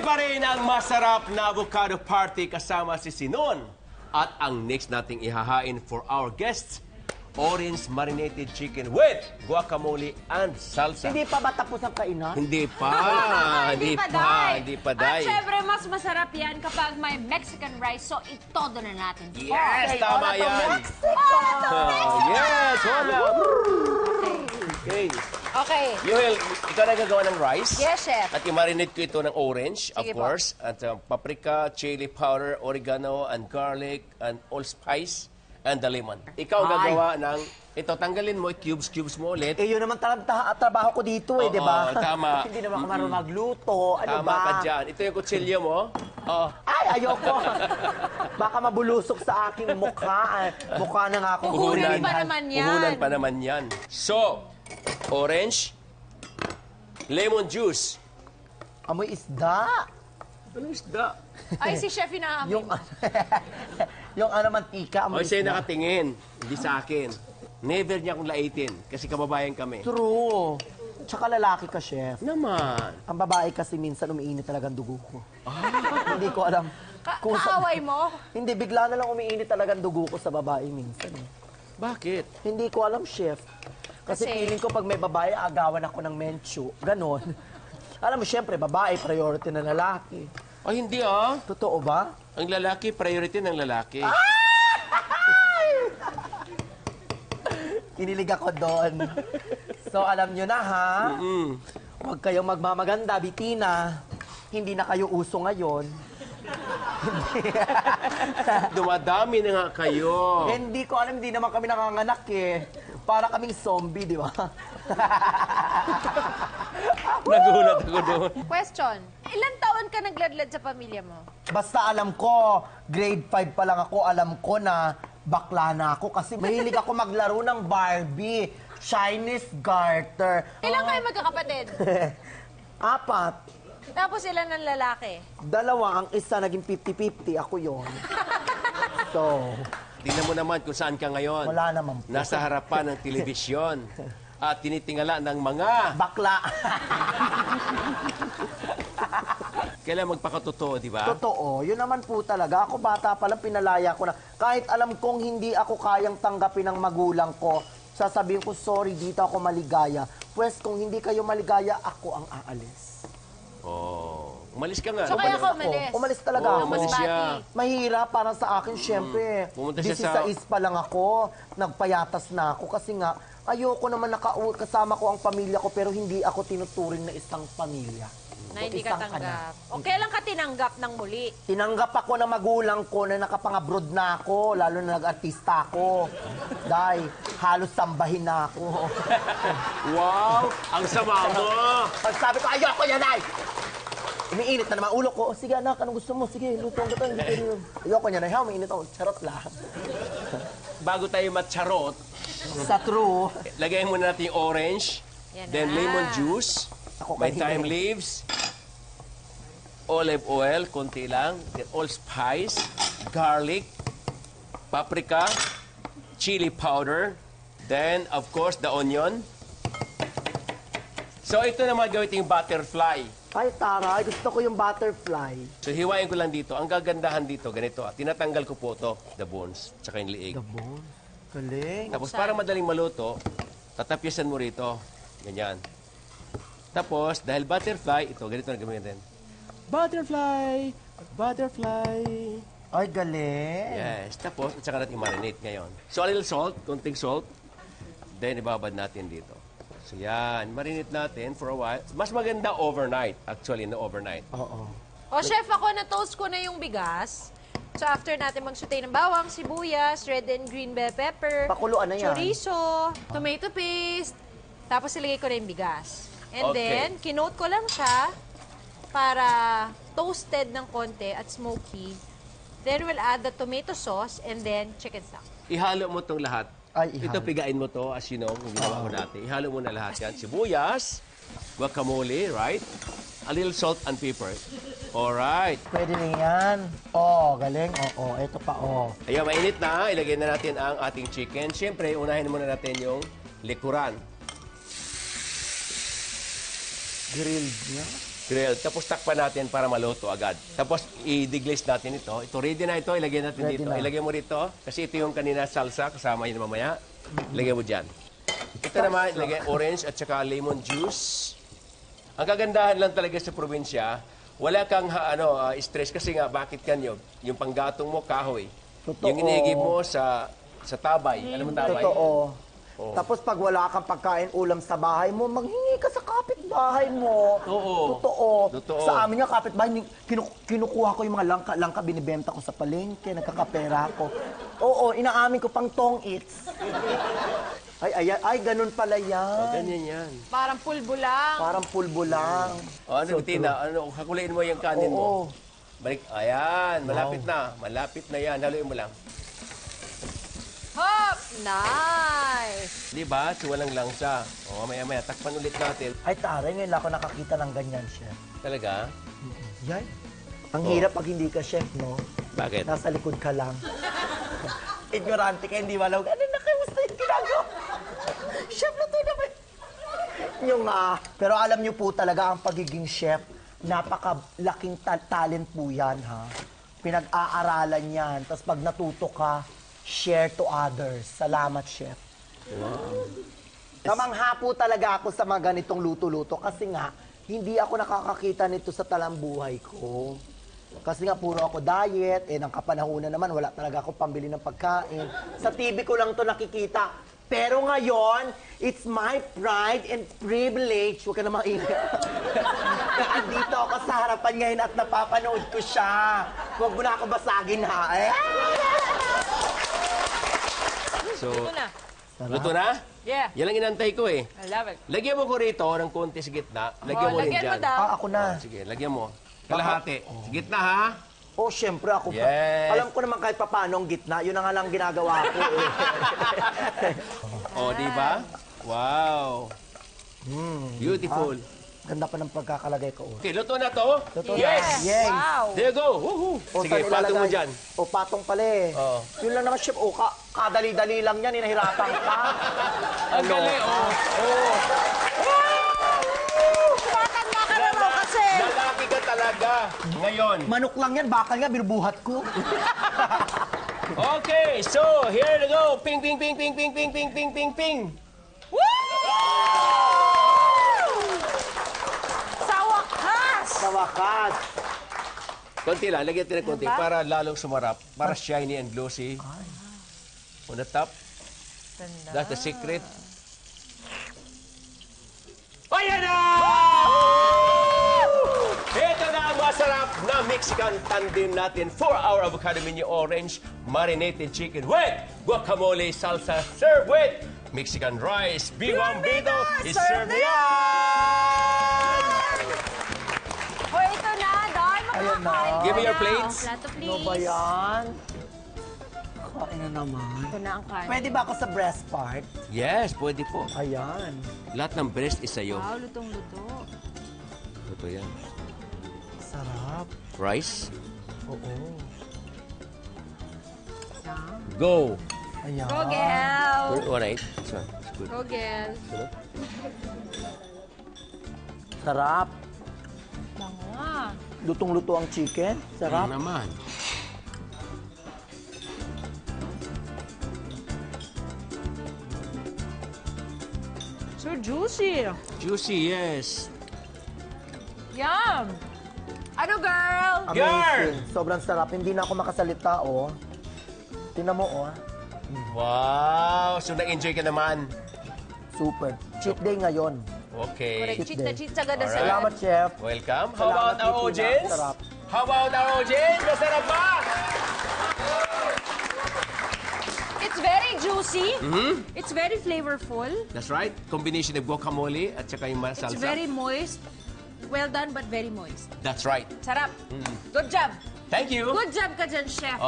pa rin ang masarap na avocado party kasama si Sinon. At ang next nating ihahain for our guests, orange marinated chicken with guacamole and salsa. Hindi pa ba tapos ang kainan? Hindi pa. Hindi pa, At Day. syempre, mas masarap yan kapag may Mexican rice. So, itodo na natin. Yes, tama Hola to yan. Mexico! Yes, wala. Okay. Okay. Yuhel, ikaw na gagawa ng rice. Yes, chef. At i-marinate ko ito ng orange, of Sige po. course. At paprika, chili powder, oregano, and garlic, and allspice, and the lemon. Ikaw Ay. gagawa ng... Ito, tanggalin mo, cubes mo ulit. Eh, yun naman trabaho ko dito eh, Oo, di ba? tama. Hindi naman ako marunong magluto. Ano Tama ba? ka dyan. Ito yung kutsilyo mo. Oh. Ay, ayoko. Baka mabulusok sa aking mukha. Mukha na nga akong Uhunan pa hulihan. naman yan. Uhunan pa naman yan. So, orange, lemon juice. Amoy isda. Ano isda? Ay, si chef inaamin. Yung, yung ano, mantika. O, Amoy sa'yo isda. nakatingin. Hindi sa akin. Never niya akong laitin. Kasi kababayan kami. True. Tsaka lalaki ka, chef. Naman. Ang babae kasi minsan umiinit talaga ang dugo ko. Hindi ko alam. Kaaway mo? Hindi, bigla na lang umiinit talaga ang dugo ko sa babae minsan. Eh. Bakit? Hindi ko alam, chef. Kasi feeling ko pag may babae, agawan ako ng menchu. Ganon. Alam mo, syempre, babae, priority na lalaki. O, hindi ah. Totoo ba? Ang lalaki, priority ng lalaki. Kinilig ako doon. So, alam nyo na, ha? Huwag kayong magmamaganda, Bitina. Hindi na kayo uso ngayon. Dumadami na nga kayo. Hindi ko alam, hindi naman kami nanganganak eh. Para kaming zombie, di ba? Nagulat ako doon. Question. Ilan taon ka nagladlad sa pamilya mo? Basta alam ko, grade 5 pa lang ako, alam ko na bakla na ako kasi mahilig ako maglaro ng Barbie, Chinese garter. Ilan kayo magkakapatid? 4. Tapos ilan ng lalaki? 2, ang isa naging 50-50, ako yon. So, Tingnan mo naman kung saan ka ngayon. wala naman po. Nasa harapan ng telebisyon. At tinitingala ng mga... Bakla. Kailan magpakatotoo, di ba? Totoo, yun naman po talaga. Ako bata pa lang, pinalaya ko na. Kahit alam kong hindi ako kayang tanggapin ng magulang ko, sasabihin ko, sorry, dito ako maligaya. Pwes, kung hindi kayo maligaya, ako ang aalis. Oh. Umalis ka nga. So kaya ka Ako, umalis? umalis talaga Oo, ako. umalis siya. Mahirap para sa akin, syempre. Pumunta siya sa- 16 pa lang ako, nagpayatas na ako kasi nga, ayoko naman kasama ko ang pamilya ko pero hindi ako tinuturing na isang pamilya. Na hindi ka Isang tanggap. O kailan ka tinanggap ng muli? Tinanggap ako ng magulang ko na nakapang-abroad na ako, lalo na nag-artista ako. Dahil halos sambahin na ako. Wow! Ang sama mo! Pag sabi ko, ayoko yan, ay! Umiinit na naman ulo ko. O, sige anak, anong gusto mo? Sige, luto ang gatang. Ayoko niya na, ha, umiinit ako. Charot lang. Bago tayo matcharot, Sa true, lagay muna natin yung orange, Yan then na. lemon juice, Ako may kasi thyme hindi. leaves, olive oil, konti lang, then allspice, garlic, paprika, chili powder, then, of course, the onion. So, ito naman gawin yung butterfly. ay taray, gusto ko yung butterfly. So, hiwain ko lang dito. Ang gagandahan dito, ganito. Tinatanggal ko po ito, the bones, tsaka yung liig. Gabon. Galing. Tapos, para madaling maluto, tatapyasan mo rito. Ganyan. Tapos, dahil butterfly, ito, ganito na gamitin. Butterfly! Butterfly! Ay, galing. Yes. Tapos, at saka natin marinate ngayon. So, a little salt, konting salt. Then, ibabad natin dito. So, yan. Marinate natin for a while. Mas maganda overnight, actually, no overnight. Oo. O chef, ako na-toast ko na yung bigas. So after natin mag-saute ng bawang, sibuyas, red and green bell pepper, Pakuluan na yan. chorizo, tomato paste, tapos ilagay ko na yung bigas. And Okay. then, kinote ko lang siya para toasted ng konti at smoky. Then we'll add the tomato sauce and then chicken stock. Ihalo mo itong lahat. Ay, Ito, pigain mo to as you know, kung ginawa ko dati. Ihalo mo na lahat yan. Sibuyas, guacamole, right? A little salt and pepper. Alright. Pwede na yan. Oh, galing. Oo, ito pa, oh. Ayan, mainit na. Ilagay na natin ang ating chicken. Siyempre, unahin muna natin yung likuran. Grilled niya. Grilled. Tapos takpan natin para maluto agad. Tapos i-deglaze natin ito. Ito, ready na ito. Ilagay natin Ready dito. na. Ilagay mo dito. Kasi ito yung kanina salsa. Kasama yun mamaya. Ilagay mo dyan. Ito naman, ilagay orange at saka lemon juice. Ang kagandahan lang talaga sa probinsya, wala kang stress kasi nga bakit kanyo? Yung panggatong mo, kahoy. Totoo. Yung inigib mo sa tabay. Alam mo tabay? Totoo. Tapos pag wala kang pagkain ulam sa bahay mo, maghingi ka sa kapitbahay mo. Oo. Totoo. Sa amin nga kapitbahay, kinukuha ko yung mga langka, binibenta ko sa palengke, nagkakapera ko. Oo, inaamin ko pang tong eats. Ay, ganun pala yan. Ganyan yan. Parang pulbo lang. Parang pulbo lang. Ano, Tina? Hakulain mo yung kanin mo. Oo. Balik. Ayan, malapit na. Malapit na yan. Haluin mo lang. Hop! Nice! Di ba? So, walang langsa. O, maya-maya, takpan ulit natin. Ay, taray, ngayon lang ako nakakita ng ganyan, chef. Talaga? Yan. Ang hirap pag hindi ka chef, no? Bakit? Nasa likod ka lang. Ignorante ka, hindi malaw. Ano na, kamusta yung ginagawa? Chef, luto naman. Yung pero alam niyo po talaga ang pagiging chef, napakalaking talent po yan, ha? Pinag-aaralan yan. Tapos pag natuto ka, share to others. Salamat, chef. Kamangha po talaga ako sa mga ganitong luto-luto kasi nga, hindi ako nakakakita nito sa talambuhay ko. Kasi nga puro ako diet, ng kapanahunan naman, wala talaga ako pambili ng pagkain. Sa TV ko lang to nakikita. Pero ngayon, it's my pride and privilege. Huwag ka na maingay. Na andito ako sa harapan ngayon at napapanood ko siya. Huwag mo na ako basagin, ha? So, Ito na. luto na? Yeah. Yan lang inantay ko eh. I love it. Lagyan mo ko rito ng konti sa gitna. Lagyan mo rin lagyan mo dyan. daw. Ako na. Sige, lagyan mo. Kalahati. Sa gitna ha? Oh, syempre ako. Yes. Alam ko naman kahit papaano ang gitna. Yun na nga lang ginagawa ko. O, di ba? Wow. Beautiful. Ganda pa ng pagkakalagay ko. Okay, luto na to? Totoo. Yes! Yes. Wow! There you go! Woohoo! O, Sige, saan patong mo ilalagay? dyan. O, patong pala eh. Oo. Yun lang naman, chef. O, kadali-dali lang yan. Inahirapan ka. Ang galing, oh. Tumatanda ka naman kasi! Lalaki ka talaga. Ngayon. Manok lang yan. Bakal nga, binubuhat ko. Okay, so, here we go. Ping, ping, ping, ping, ping, ping, ping, ping, ping, ping. Sa wakas! Sa wakas. Konti lang, lagyan natin ng konti Diba? para lalong sumarap. Para shiny and glossy. On the top. Ganda. That's the secret. Ayan na! Ito na ang masarap na Mexican tandem natin. 4-hour avocado menu orange, marinated chicken with guacamole salsa. Served with Mexican rice. Biwambito is served na yan! O, ito na. Don, Ayun na. makakain Give me ka your na. plates. Plato, please. Ano ba yan? Kain na naman. Ito na ang kain. Pwede ba ako sa breast part? Yes, pwede po. Ayan. Lahat ng breast is sa'yo. Wow, lutong-luto. Ito yan. Sarap. Rice. Oo. Go! Ayan. Go, Gel! Alright. This one. It's good. Go, Gel. Sarap. Bango ah. Lutong-luto ang chicken. Sarap. Ano naman? So juicy. Juicy, yes. Yum! Ano, girl? Amazing. Sobrang sarap. Hindi na ako makasalita, oh. Tingnan mo, oh. Wow! So, na-enjoy ka naman. Super. Cheat day ngayon. Okay. Correct. Cheat na day. cheat sa ganda Alright. sa Salamat, chef. Welcome. How Salamat, about our Titina. audience? Sarap. How about our audience? Masarap ba? It's very juicy. It's very flavorful. That's right. Combination of guacamole at saka yung salsa. It's very moist. Well done, but very moist. That's right. Sarap. Good job. Thank you. Good job ka dyan, chef.